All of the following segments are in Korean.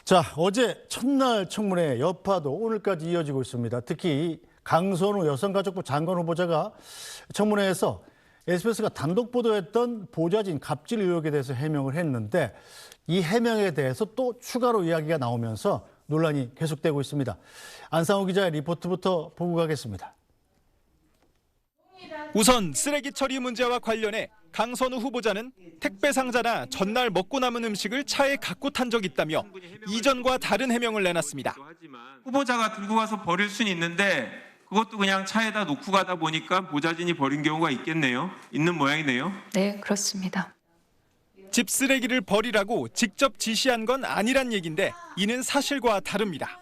자, 어제 첫날 청문회 여파도 오늘까지 이어지고 있습니다. 특히 강선우 여성가족부 장관 후보자가 청문회에서 SBS가 단독 보도했던 보좌진 갑질 의혹에 대해서 해명을 했는데 이 해명에 대해서 또 추가로 이야기가 나오면서 논란이 계속되고 있습니다. 안상우 기자의 리포트부터 보고 가겠습니다. 우선 쓰레기 처리 문제와 관련해 강선우 후보자는 택배 상자나 전날 먹고 남은 음식을 차에 갖고 탄 적이 있다며 이전과 다른 해명을 내놨습니다. 후보자가 들고 가서 버릴 수는 있는데 그것도 그냥 차에다 놓고 가다 보니까 보좌진이 버린 경우가 있겠네요. 있는 모양이네요. 네, 그렇습니다. 집 쓰레기를 버리라고 직접 지시한 건 아니란 얘긴데 이는 사실과 다릅니다.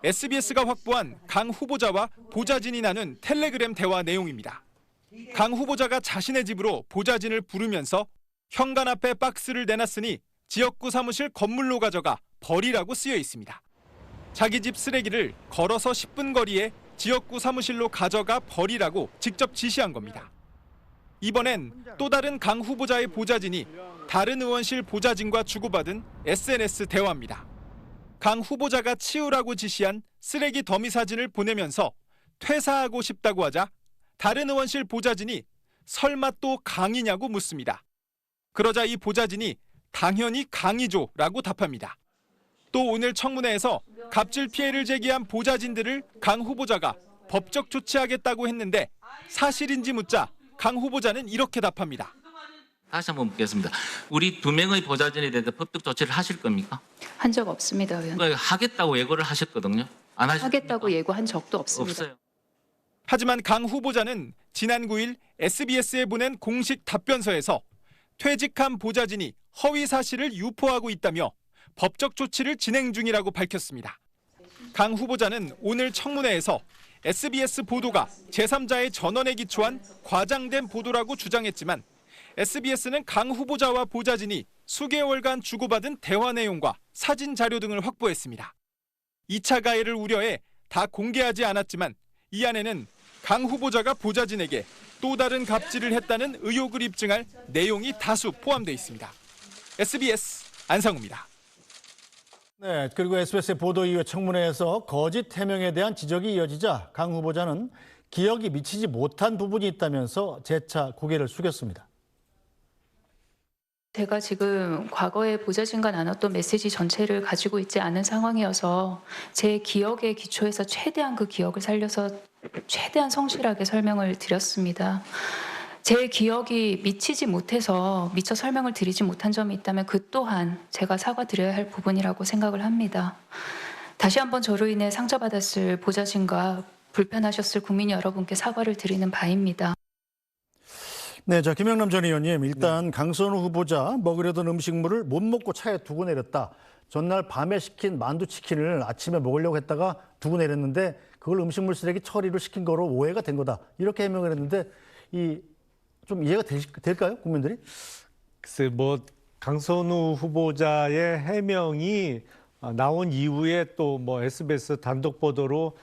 SBS가 확보한 강 후보자와 보좌진이 나눈 텔레그램 대화 내용입니다. 강 후보자가 자신의 집으로 보좌진을 부르면서 현관 앞에 박스를 내놨으니 지역구 사무실 건물로 가져가 버리라고 쓰여 있습니다. 자기 집 쓰레기를 걸어서 10분 거리에 지역구 사무실로 가져가 버리라고 직접 지시한 겁니다. 이번엔 또 다른 강 후보자의 보좌진이 다른 의원실 보좌진과 주고받은 SNS 대화입니다. 강 후보자가 치우라고 지시한 쓰레기 더미 사진을 보내면서 퇴사하고 싶다고 하자 다른 의원실 보좌진이 설마 또 강이냐고 묻습니다. 그러자 이 보좌진이 당연히 강이죠라고 답합니다. 또 오늘 청문회에서 갑질 피해를 제기한 보좌진들을 강 후보자가 법적 조치하겠다고 했는데 사실인지 묻자 강 후보자는 이렇게 답합니다. 다시 한번 묻겠습니다. 우리 2명의 보좌진에 대해서 법적 조치를 하실 겁니까? 한 적 없습니다, 의원님. 하겠다고 예고를 하셨거든요. 안 하셨습니까? 하겠다고 예고한 적도 없습니다. 없어요. 하지만 강 후보자는 지난 9일 SBS에 보낸 공식 답변서에서 퇴직한 보좌진이 허위 사실을 유포하고 있다며 법적 조치를 진행 중이라고 밝혔습니다. 강 후보자는 오늘 청문회에서 SBS 보도가 제3자의 전원에 기초한 과장된 보도라고 주장했지만 SBS는 강 후보자와 보좌진이 수개월간 주고받은 대화 내용과 사진 자료 등을 확보했습니다. 2차 가해를 우려해 다 공개하지 않았지만 이 안에는 강 후보자가 보좌진에게 또 다른 갑질을 했다는 의혹을 입증할 내용이 다수 포함되어 있습니다. SBS 안상우입니다. 네, 그리고 SBS의 보도 이후 청문회에서 거짓 해명에 대한 지적이 이어지자 강 후보자는 기억이 미치지 못한 부분이 있다면서 재차 고개를 숙였습니다. 제가 지금 과거에 보좌진과 나눴던 메시지 전체를 가지고 있지 않은 상황이어서 제 기억에 기초해서 최대한 그 기억을 살려서 최대한 성실하게 설명을 드렸습니다. 제 기억이 미치지 못해서 미처 설명을 드리지 못한 점이 있다면 그 또한 제가 사과드려야 할 부분이라고 생각을 합니다. 다시 한번 저로 인해 상처받았을 보좌진과 불편하셨을 국민 여러분께 사과를 드리는 바입니다. 네, 자 김영남 전 의원님, 일단 강선우 후보자 먹으려던 음식물을 못 먹고 차에 두고 내렸다. 전날 밤에 시킨 만두치킨을 아침에 먹으려고 했다가 두고 내렸는데 그걸 음식물 쓰레기 처리를 시킨 거로 오해가 된 거다. 이렇게 해명을 했는데 좀 이해가 될까요, 국민들이? 글쎄, 강선우 후보자의 해명이 나온 이후에 또 SBS 단독 보도로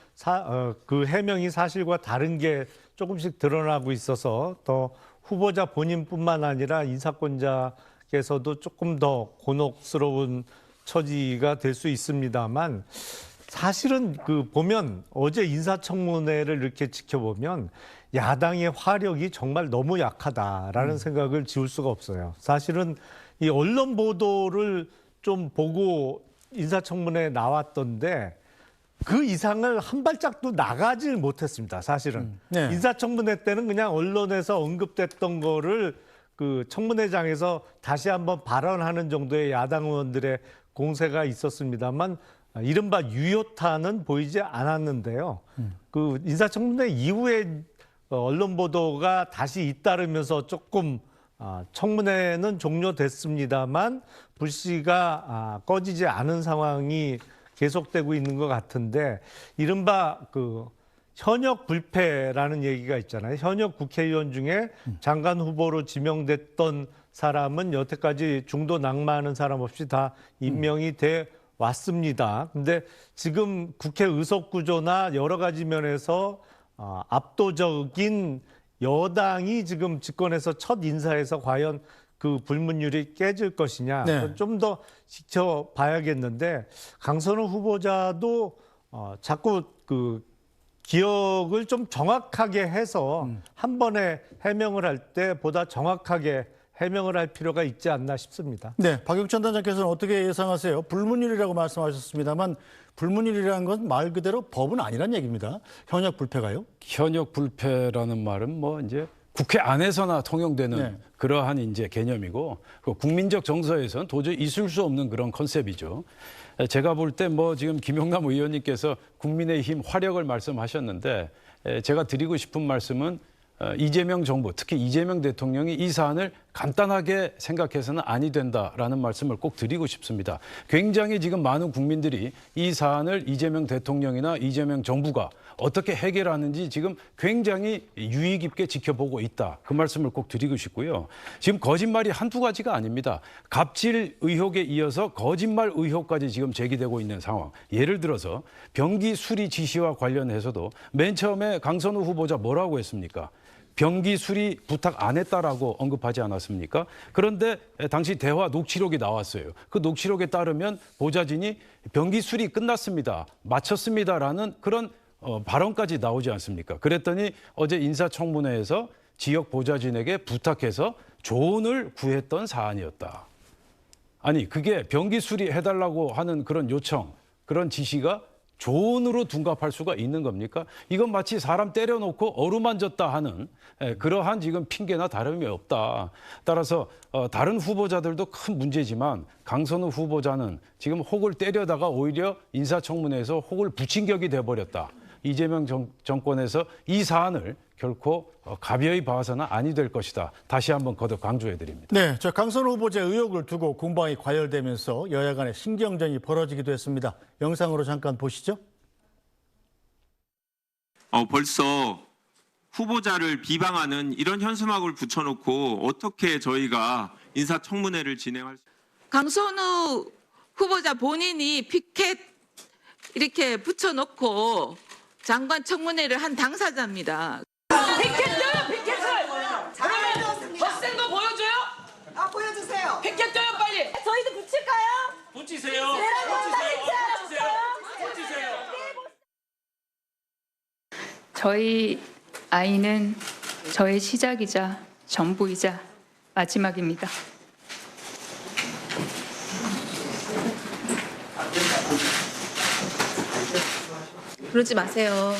그 해명이 사실과 다른 게 조금씩 드러나고 있어서 더 후보자 본인뿐만 아니라 인사권자께서도 조금 더 곤혹스러운 처지가 될 수 있습니다만 사실은 보면 어제 인사청문회를 이렇게 지켜보면 야당의 화력이 정말 너무 약하다라는 생각을 지울 수가 없어요. 사실은 이 언론 보도를 좀 보고 인사청문회에 나왔던데 그 이상을 한 발짝도 나가질 못했습니다. 사실은. 네. 인사청문회 때는 그냥 언론에서 언급됐던 거를 그 청문회장에서 다시 한번 발언하는 정도의 야당 의원들의 공세가 있었습니다만 이른바 유효타는 보이지 않았는데요. 그 인사청문회 이후에 언론 보도가 다시 잇따르면서 조금 청문회는 종료됐습니다만 불씨가 꺼지지 않은 상황이 계속되고 있는 것 같은데 이른바 현역 불패라는 얘기가 있잖아요. 현역 국회의원 중에 장관 후보로 지명됐던 사람은 여태까지 중도 낙마하는 사람 없이 다 임명이 돼 왔습니다. 근데 지금 국회 의석 구조나 여러 가지 면에서 압도적인 여당이 지금 집권해서 첫 인사에서 과연 그 불문율이 깨질 것이냐 네. 좀 더 지켜봐야겠는데 강선우 후보자도 자꾸 그 기억을 좀 정확하게 해서 한 번에 해명을 할 때 보다 정확하게 해명을 할 필요가 있지 않나 싶습니다. 네, 박용천 단장께서는 어떻게 예상하세요? 불문율이라고 말씀하셨습니다만 불문율이라는 건 말 그대로 법은 아니란 얘기입니다. 현역 불패가요? 현역 불패라는 말은 뭐 이제 국회 안에서나 통용되는 네. 그러한 이제 개념이고 그 국민적 정서에서는 도저히 있을 수 없는 그런 컨셉이죠. 제가 볼 때 뭐 지금 김용남 의원님께서 국민의힘 화력을 말씀하셨는데 제가 드리고 싶은 말씀은 이재명 정부, 특히 이재명 대통령이 이 사안을 간단하게 생각해서는 아니 된다라는 말씀을 꼭 드리고 싶습니다. 굉장히 지금 많은 국민들이 이 사안을 이재명 대통령이나 이재명 정부가 어떻게 해결하는지 지금 굉장히 유의 깊게 지켜보고 있다. 그 말씀을 꼭 드리고 싶고요. 지금 거짓말이 한두 가지가 아닙니다. 갑질 의혹에 이어서 거짓말 의혹까지 지금 제기되고 있는 상황. 예를 들어서 병기 수리 지시와 관련해서도 맨 처음에 강선우 후보자 뭐라고 했습니까? 병기 수리 부탁 안 했다라고 언급하지 않았습니까? 그런데 당시 대화 녹취록이 나왔어요. 그 녹취록에 따르면 보좌진이 병기 수리 끝났습니다. 마쳤습니다라는 그런 발언까지 나오지 않습니까? 그랬더니 어제 인사청문회에서 지역 보좌진에게 부탁해서 조언을 구했던 사안이었다. 아니 그게 병기 수리해달라고 하는 그런 요청, 그런 지시가 조언으로 둔갑할 수가 있는 겁니까? 이건 마치 사람 때려놓고 어루만졌다 하는 그러한 지금 핑계나 다름이 없다. 따라서 다른 후보자들도 큰 문제지만 강선우 후보자는 지금 혹을 때려다가 오히려 인사청문회에서 혹을 붙인 격이 돼버렸다. 이재명 정권에서 이 사안을 결코 가벼이 봐서는 아니 될 것이다. 다시 한번 거듭 강조해드립니다. 네, 저 강선우 후보자의 의혹을 두고 공방이 과열되면서 여야 간의 신경전이 벌어지기도 했습니다. 영상으로 잠깐 보시죠. 벌써 후보자를 비방하는 이런 현수막을 붙여놓고 어떻게 저희가 인사청문회를 진행할 수... 강선우 후보자 본인이 피켓 이렇게 붙여놓고 장관 청문회를 한 당사자입니다. 피켓 그러면 더 센 거 보여줘요? 아, 보여주세요. 피켓 껴요 빨리. 저희도 붙일까요? 붙이세요. 붙이세요. 저희 아이는 저의 시작이자 전부이자 마지막입니다. 그러지 마세요.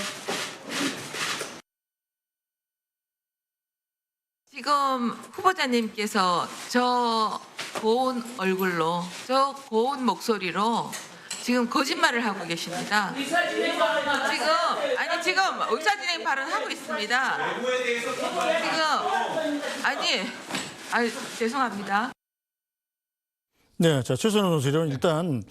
지금 후보자님께서 저 고운 얼굴로, 저 고운 목소리로 지금 거짓말을 하고 계십니다. 지금 의사진행 발언하고 있습니다. 지금 죄송합니다. 네, 자 최선호 논술은 일단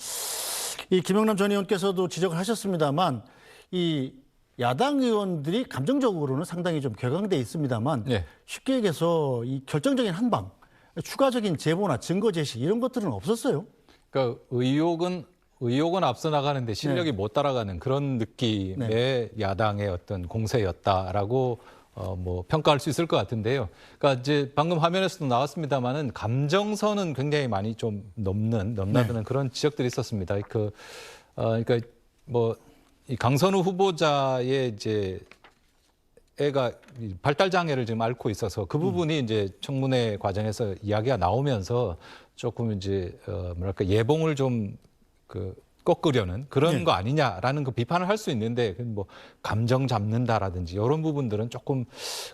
이 김영남 전 의원께서도 지적을 하셨습니다만 이 야당 의원들이 감정적으로는 상당히 좀 격앙돼 있습니다만 네. 쉽게 얘기해서 이 결정적인 한방, 추가적인 제보나 증거 제시 이런 것들은 없었어요. 그러니까 의혹은 앞서 나가는데 실력이 네. 못 따라가는 그런 느낌의 야당의 어떤 공세였다라고 뭐 평가할 수 있을 것 같은데요. 그러니까 이제 방금 화면에서도 나왔습니다만은 감정선은 굉장히 많이 좀 넘나드는 그런 지적들이 있었습니다. 그러니까 뭐 이 강선우 후보자의 이제 애가 발달 장애를 지금 앓고 있어서 그 부분이 이제 청문회 과정에서 이야기가 나오면서 조금 이제 뭐랄까 예봉을 좀 꺾으려는 그런 거 아니냐라는 그 비판을 할 수 있는데 뭐 감정 잡는다라든지 이런 부분들은 조금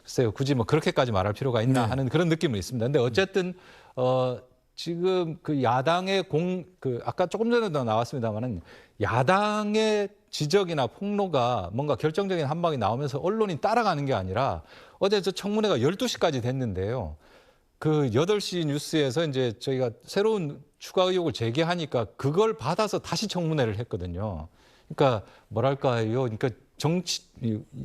글쎄요 굳이 뭐 그렇게까지 말할 필요가 있나 하는 그런 느낌은 있습니다. 근데 어쨌든 지금 그 야당의 아까 조금 전에도 나왔습니다만은 야당의 지적이나 폭로가 뭔가 결정적인 한방이 나오면서 언론이 따라가는 게 아니라 어제 저 청문회가 12시까지 됐는데요. 그 8시 뉴스에서 이제 저희가 새로운 추가 의혹을 제기하니까 그걸 받아서 다시 청문회를 했거든요. 그러니까 뭐랄까요. 그러니까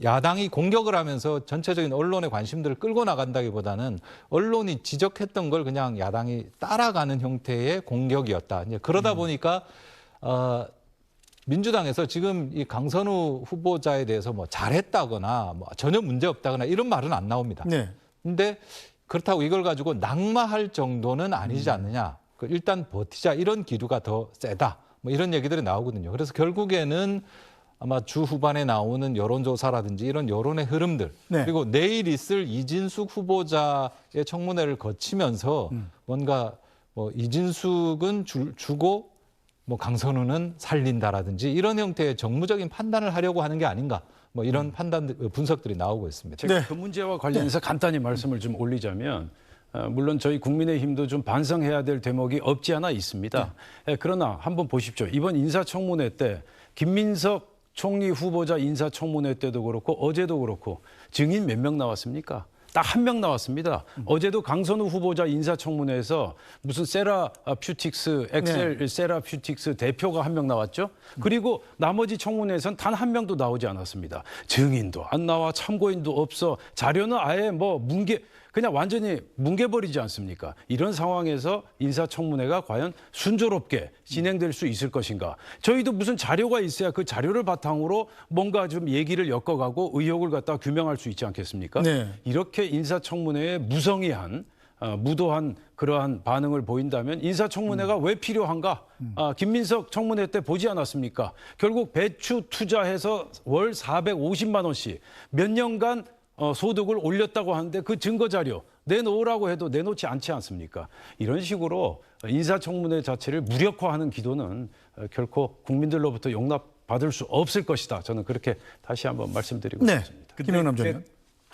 야당이 공격을 하면서 전체적인 언론의 관심들을 끌고 나간다기보다는 언론이 지적했던 걸 그냥 야당이 따라가는 형태의 공격이었다. 이제 그러다 보니까 민주당에서 지금 이 강선우 후보자에 대해서 뭐 잘했다거나 뭐 전혀 문제 없다거나 이런 말은 안 나옵니다. 네. 근데 그렇다고 이걸 가지고 낙마할 정도는 아니지 않느냐. 일단 버티자 이런 기류가 더 세다. 뭐 이런 얘기들이 나오거든요. 그래서 결국에는 아마 주 후반에 나오는 여론조사라든지 이런 여론의 흐름들 네. 그리고 내일 있을 이진숙 후보자의 청문회를 거치면서 뭔가 뭐 이진숙은 주고 뭐 강선우는 살린다라든지 이런 형태의 정무적인 판단을 하려고 하는 게 아닌가 뭐 이런 분석들이 나오고 있습니다. 제가 그 문제와 관련해서 간단히 말씀을 좀 올리자면 물론 저희 국민의힘도 좀 반성해야 될 대목이 없지 않아 있습니다. 그러나 한번 보십시오. 이번 인사청문회 때 김민석 총리 후보자 인사청문회 때도 그렇고 어제도 그렇고 증인 몇 명 나왔습니까? 딱 한 명 나왔습니다. 어제도 강선우 후보자 인사청문회에서 무슨 세라퓨틱스, 엑셀 세라퓨틱스 대표가 한 명 나왔죠. 그리고 나머지 청문회에서는 단 한 명도 나오지 않았습니다. 증인도 안 나와, 참고인도 없어, 자료는 아예 뭐 그냥 완전히 뭉개버리지 않습니까? 이런 상황에서 인사청문회가 과연 순조롭게 진행될 수 있을 것인가? 저희도 무슨 자료가 있어야 그 자료를 바탕으로 뭔가 좀 얘기를 엮어가고 의혹을 갖다 규명할 수 있지 않겠습니까? 네. 이렇게 인사청문회에 무성의한 무도한 그러한 반응을 보인다면 인사청문회가 왜 필요한가? 김민석 청문회 때 보지 않았습니까? 결국 배추 투자해서 월 450만 원씩 몇 년간 소득을 올렸다고 하는데 그 증거 자료 내놓으라고 해도 내놓지 않지 않습니까? 이런 식으로 인사청문회 자체를 무력화하는 기도는 결코 국민들로부터 용납받을 수 없을 것이다. 저는 그렇게 다시 한번 말씀드리고 싶습니다. 김영남 전 의원.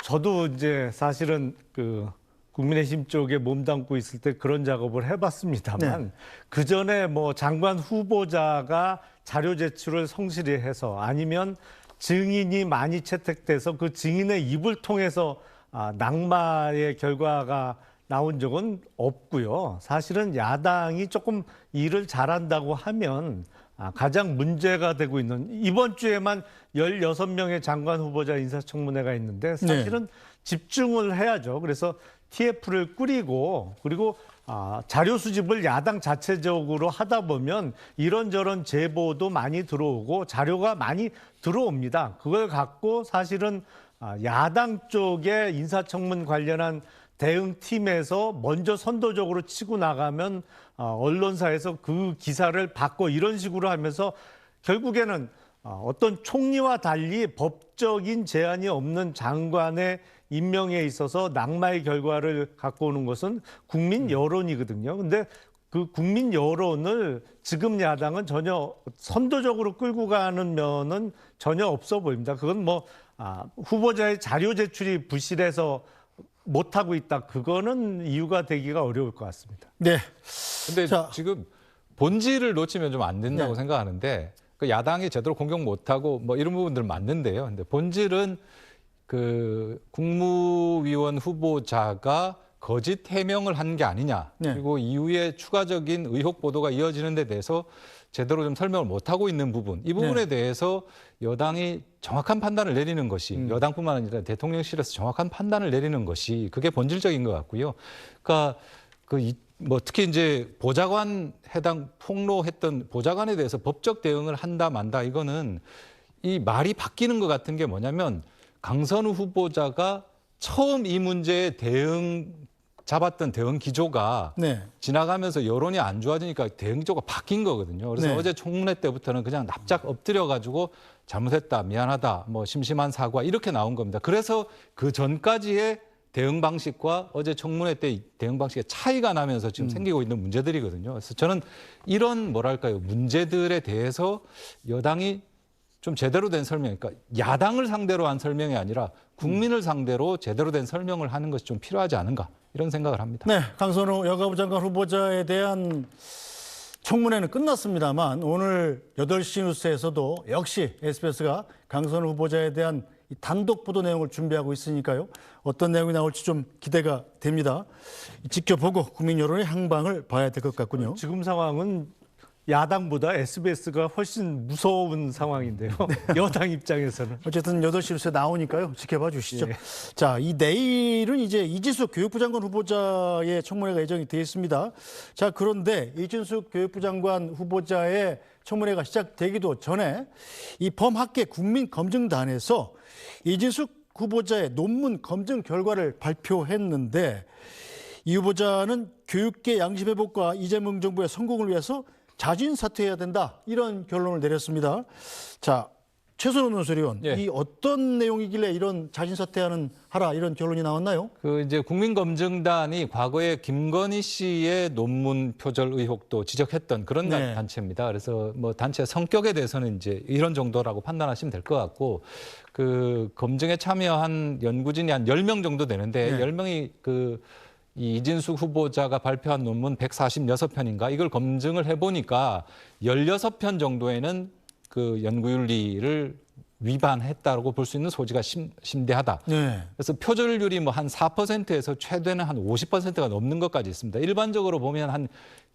저도 이제 사실은 그 국민의힘 쪽에 몸담고 있을 때 그런 작업을 해봤습니다만 그 전에 뭐 장관 후보자가 자료 제출을 성실히 해서 아니면 증인이 많이 채택돼서 그 증인의 입을 통해서 낙마의 결과가 나온 적은 없고요. 사실은 야당이 조금 일을 잘한다고 하면 가장 문제가 되고 있는 이번 주에만 16명의 장관 후보자 인사청문회가 있는데 사실은 집중을 해야죠. 그래서 TF를 꾸리고 그리고 자료 수집을 야당 자체적으로 하다 보면 이런저런 제보도 많이 들어오고 자료가 많이 들어옵니다. 그걸 갖고 사실은 야당 쪽에 인사청문 관련한 대응팀에서 먼저 선도적으로 치고 나가면 언론사에서 그 기사를 받고 이런 식으로 하면서 결국에는 어떤 총리와 달리 법적인 제한이 없는 장관의 임명에 있어서 낙마의 결과를 갖고 오는 것은 국민 여론이거든요. 근데 그 국민 여론을 지금 야당은 전혀 선도적으로 끌고 가는 면은 전혀 없어 보입니다. 그건 뭐 후보자의 자료 제출이 부실해서 못하고 있다. 그거는 이유가 되기가 어려울 것 같습니다. 네. 근데 지금 본질을 놓치면 좀 안 된다고 생각하는데 그 야당이 제대로 공격 못하고 뭐 이런 부분들 맞는데요. 근데 본질은 그 국무위원 후보자가 거짓 해명을 한 게 아니냐. 그리고 이후에 추가적인 의혹 보도가 이어지는 데 대해서 제대로 좀 설명을 못하고 있는 부분. 이 부분에 대해서 여당이 정확한 판단을 내리는 것이 여당뿐만 아니라 대통령실에서 정확한 판단을 내리는 것이 그게 본질적인 것 같고요. 그러니까 뭐 특히 이제 보좌관 해당 폭로했던 보좌관에 대해서 법적 대응을 한다 만다 이거는 이 말이 바뀌는 것 같은 게 뭐냐면 강선우 후보자가 처음 이 문제에 잡았던 대응 기조가 지나가면서 여론이 안 좋아지니까 대응 기조가 바뀐 거거든요. 그래서 어제 청문회 때부터는 그냥 납작 엎드려가지고 잘못했다, 미안하다, 뭐 심심한 사과 이렇게 나온 겁니다. 그래서 그 전까지의 대응 방식과 어제 청문회 때 대응 방식의 차이가 나면서 지금 생기고 있는 문제들이거든요. 그래서 저는 이런 뭐랄까요 문제들에 대해서 여당이 좀 제대로 된 설명, 그러니까 야당을 상대로 한 설명이 아니라 국민을 상대로 제대로 된 설명을 하는 것이 좀 필요하지 않은가 이런 생각을 합니다. 네, 강선우 여가부 장관 후보자에 대한 청문회는 끝났습니다만 오늘 8시 뉴스에서도 역시 SBS가 강선우 후보자에 대한 단독 보도 내용을 준비하고 있으니까요. 어떤 내용이 나올지 좀 기대가 됩니다. 지켜보고 국민 여론의 향방을 봐야 될 것 같군요. 지금 상황은 야당보다 SBS가 훨씬 무서운 상황인데요. 여당 입장에서는. 어쨌든 8시 뉴스에 나오니까요. 지켜봐 주시죠. 자, 이 내일은 이제 이진숙 교육부 장관 후보자의 청문회가 예정이 되어 있습니다. 자, 그런데 이진숙 교육부 장관 후보자의 청문회가 시작되기도 전에 이 범학계 국민검증단에서 이진숙 후보자의 논문 검증 결과를 발표했는데 이 후보자는 교육계 양심 회복과 이재명 정부의 성공을 위해서 자진 사퇴해야 된다 이런 결론을 내렸습니다. 자, 최선호 논설위원, 예. 이 어떤 내용이길래 이런 자진 사퇴하는 하라 이런 결론이 나왔나요? 그 이제 국민검증단이 과거에 김건희 씨의 논문 표절 의혹도 지적했던 그런 네. 단체입니다. 그래서 뭐 단체 성격에 대해서는 이제 이런 정도라고 판단하시면 될 것 같고 그 검증에 참여한 연구진이 한 10명 정도 되는데 네. 10명이 이 이진숙 후보자가 발표한 논문 146편인가 이걸 검증을 해보니까 16편 정도에는 그 연구윤리를 위반했다고 볼 수 있는 소지가 심대하다. 네. 그래서 표절률이 뭐 한 4%에서 최대는 한 50%가 넘는 것까지 있습니다. 일반적으로 보면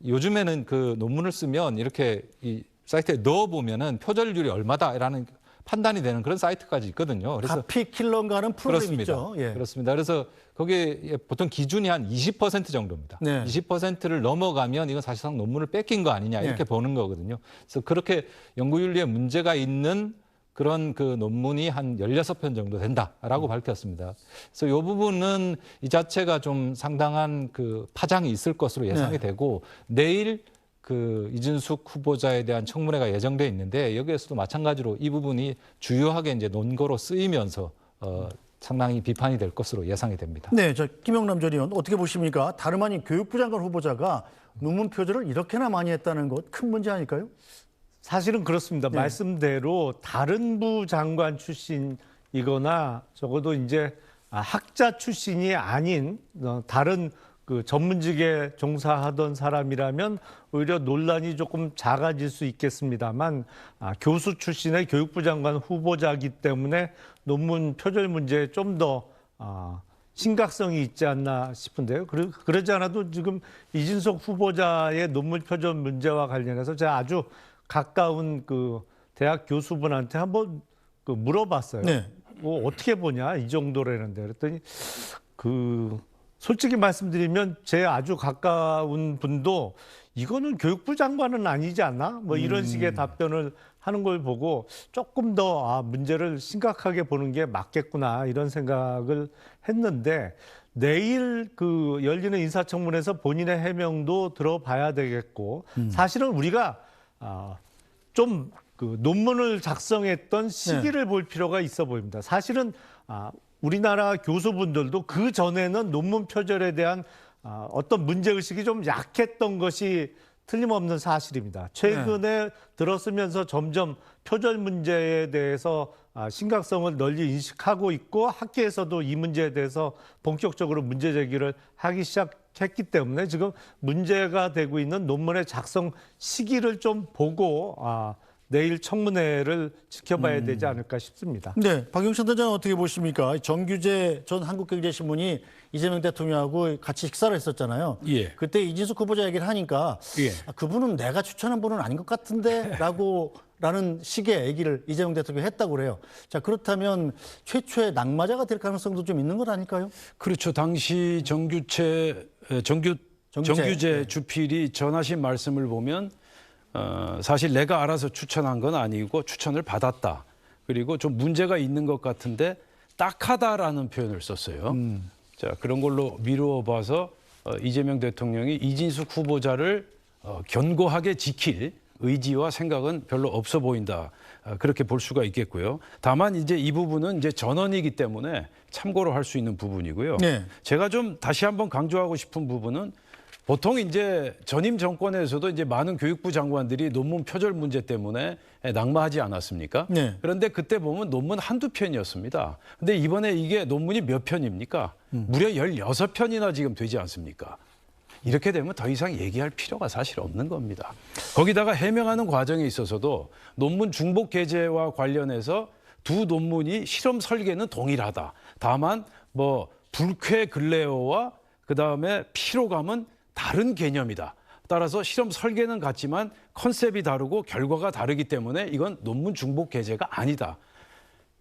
요즘에는 그 논문을 쓰면 이렇게 이 사이트에 넣어 보면은 표절률이 얼마다라는 판단이 되는 그런 사이트까지 있거든요. 그래서 카피킬러인가 하는 프로그램 있죠. 예. 그렇습니다. 그래서 거기에 보통 기준이 한 20% 정도입니다. 네. 20%를 넘어가면 이건 사실상 논문을 뺏긴 거 아니냐 이렇게 네. 보는 거거든요. 그래서 그렇게 연구윤리에 문제가 있는 그런 그 논문이 한 16편 정도 된다라고 밝혔습니다. 그래서 이 부분은 이 자체가 좀 상당한 그 파장이 있을 것으로 예상이 되고 내일 그 이진숙 후보자에 대한 청문회가 예정돼 있는데 여기에서도 마찬가지로 이 부분이 주요하게 이제 논거로 쓰이면서 상당히 비판이 될 것으로 예상이 됩니다. 네, 저 김영남 전 의원 어떻게 보십니까? 다름 아닌 교육부 장관 후보자가 논문 표절을 이렇게나 많이 했다는 것 큰 문제 아닐까요? 사실은 그렇습니다. 네. 말씀대로 다른 부 장관 출신이거나 적어도 이제 학자 출신이 아닌 다른 그 전문직에 종사하던 사람이라면 오히려 논란이 조금 작아질 수 있겠습니다만 교수 출신의 교육부 장관 후보자이기 때문에 논문 표절 문제에 좀 더 심각성이 있지 않나 싶은데요. 그러지 않아도 지금 이진숙 후보자의 논문 표절 문제와 관련해서 제가 아주 가까운 그 대학 교수분한테 한번 그 물어봤어요. 네. 뭐 어떻게 보냐 이 정도라는데 그랬더니 솔직히 말씀드리면 제 아주 가까운 분도 이거는 교육부 장관은 아니지 않나? 뭐 이런 식의 답변을 하는 걸 보고 조금 더 문제를 심각하게 보는 게 맞겠구나 이런 생각을 했는데 내일 그 열리는 인사청문회에서 본인의 해명도 들어봐야 되겠고 사실은 우리가 좀 그 논문을 작성했던 시기를 볼 필요가 있어 보입니다. 사실은 우리나라 교수분들도 그 전에는 논문 표절에 대한 어떤 문제의식이 좀 약했던 것이 틀림없는 사실입니다. 최근에 들었으면서 점점 표절 문제에 대해서 심각성을 널리 인식하고 있고 학계에서도 이 문제에 대해서 본격적으로 문제 제기를 하기 시작했기 때문에 지금 문제가 되고 있는 논문의 작성 시기를 좀 보고 내일 청문회를 지켜봐야 되지 않을까 싶습니다. 네, 박영선 단장은 어떻게 보십니까? 정규재 전 한국경제신문이 이재명 대통령하고 같이 식사를 했었잖아요. 예. 그때 이진숙 후보자 얘기를 하니까 예. 그분은 내가 추천한 분은 아닌 것 같은데 라는 식의 얘기를 이재명 대통령이 했다고 그래요. 자, 그렇다면 최초의 낙마자가 될 가능성도 좀 있는 것 아닐까요? 그렇죠. 당시 정규재 주필이 전하신 말씀을 보면 사실 내가 알아서 추천한 건 아니고 추천을 받았다. 그리고 좀 문제가 있는 것 같은데 딱하다라는 표현을 썼어요. 자, 그런 걸로 미루어 봐서 이재명 대통령이 이진숙 후보자를 견고하게 지킬 의지와 생각은 별로 없어 보인다. 그렇게 볼 수가 있겠고요. 다만 이제 이 부분은 이제 전언이기 때문에 참고로 할 수 있는 부분이고요. 네. 제가 좀 다시 한번 강조하고 싶은 부분은 보통 이제 전임 정권에서도 이제 많은 교육부 장관들이 논문 표절 문제 때문에 낙마하지 않았습니까? 네. 그런데 그때 보면 논문 한두 편이었습니다. 근데 이번에 이게 논문이 몇 편입니까? 무려 16편이나 지금 되지 않습니까? 이렇게 되면 더 이상 얘기할 필요가 사실 없는 겁니다. 거기다가 해명하는 과정에 있어서도 논문 중복 게재와 관련해서 두 논문이 실험 설계는 동일하다. 다만 뭐 불쾌 글레어와 그다음에 피로감은 다른 개념이다. 따라서 실험 설계는 같지만 컨셉이 다르고 결과가 다르기 때문에 이건 논문 중복 게재가 아니다.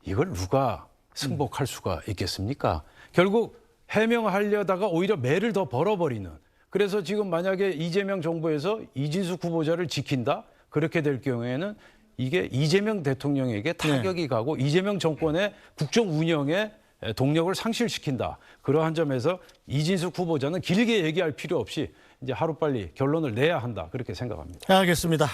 이걸 누가 승복할 수가 있겠습니까? 결국 해명하려다가 오히려 매를 더 벌어버리는. 그래서 지금 만약에 이재명 정부에서 이진숙 후보자를 지킨다? 그렇게 될 경우에는 이게 이재명 대통령에게 타격이 가고 이재명 정권의 국정 운영에 동력을 상실시킨다. 그러한 점에서 이진숙 후보자는 길게 얘기할 필요 없이 이제 하루빨리 결론을 내야 한다. 그렇게 생각합니다. 알겠습니다.